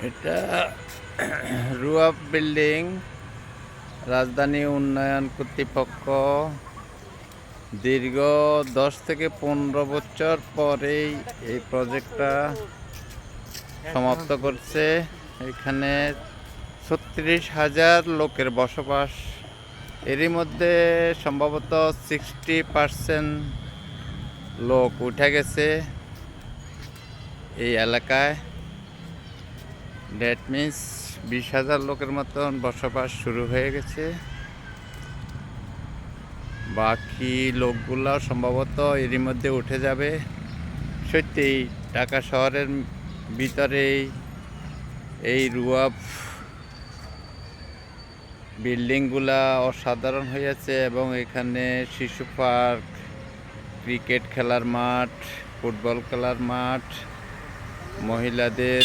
এটা রুয়াব বিল্ডিং, রাজধানী উন্নয়ন কর্তৃপক্ষ দীর্ঘ 10 থেকে 15 বছর পরেই এই প্রজেক্টটা সমাপ্ত করছে। এখানে 36,000 লোকের বসবাস। এরই মধ্যে সম্ভবত 60% লোক উঠে গেছে এই এলাকায়। দ্যাট মিন্স 20,000 লোকের মতন বসবাস শুরু হয়ে গেছে। বাকি লোকগুলো সম্ভবত এরই মধ্যে উঠে যাবে। সত্যি ঢাকা শহরের ভিতরেই এই রুয়াব বিল্ডিংগুলা অসাধারণ হয়েছে এবং এখানে শিশু পার্ক, ক্রিকেট খেলার মাঠ, ফুটবল খেলার মাঠ, মহিলাদের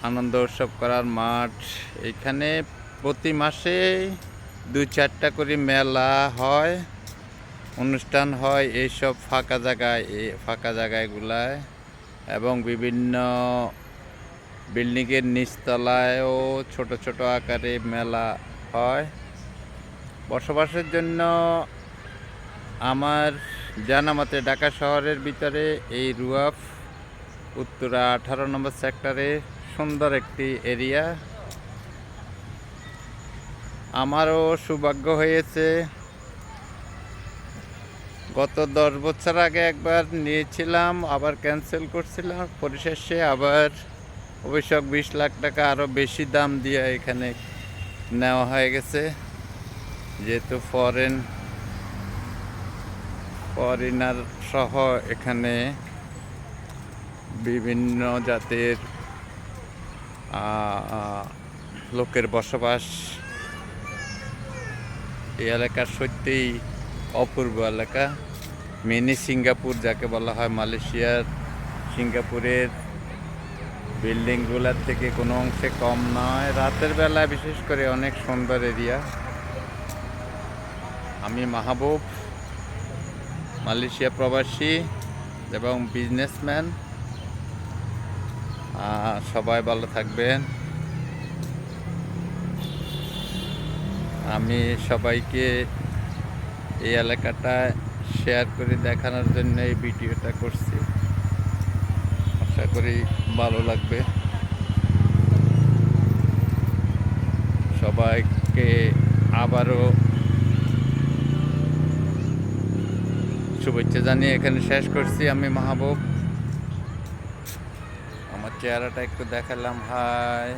আনন্দ উৎসব করার মাঠ। এখানে প্রতি মাসে 2-4টা করে মেলা হয়, অনুষ্ঠান হয় এইসব ফাঁকা জায়গাগুলায় এবং বিভিন্ন বিল্ডিংয়ের নিচতলায়ও ছোট ছোট আকারে মেলা হয়। বসবাসের জন্য আমার জানা মতে ঢাকা শহরের ভিতরে এই রুয়াব উত্তরা 18 নম্বর সেক্টরে সুন্দর একটি এরিয়া। আমারও সৌভাগ্য হয়েছে, গত 10 বছর আগে একবার নিয়েছিলাম, আবার ক্যান্সেল করছিলাম, পরিশেষে আবার অবশ্য 20 লাখ টাকা আরও বেশি দাম দিয়ে এখানে নেওয়া হয়ে গেছে। যেহেতু ফরেনার সহ এখানে বিভিন্ন জাতের লোকের বসবাস। এই এলাকা সত্যিই অপূর্ব এলাকা। মিনি সিঙ্গাপুর যাকে বলা হয়, মালয়েশিয়ার সিঙ্গাপুরের বিল্ডিংগুলোর থেকে কোনো অংশে কম নয়। রাতের বেলা বিশেষ করে অনেক সুন্দর এরিয়া। আমি মাহবুব, মালয়েশিয়া প্রবাসী এবং বিজনেসম্যান। সবাই ভালো থাকবেন। আমি সবাইকে এই এলাকাটা শেয়ার করে দেখানোর জন্য এই ভিডিওটা করছি। আশা করি ভালো লাগবে। সবাইকে আবারও শুভেচ্ছা জানিয়ে এখানে শেষ করছি। আমি মাহবুব, আমার চেহারাটা একটু দেখালাম। হাই।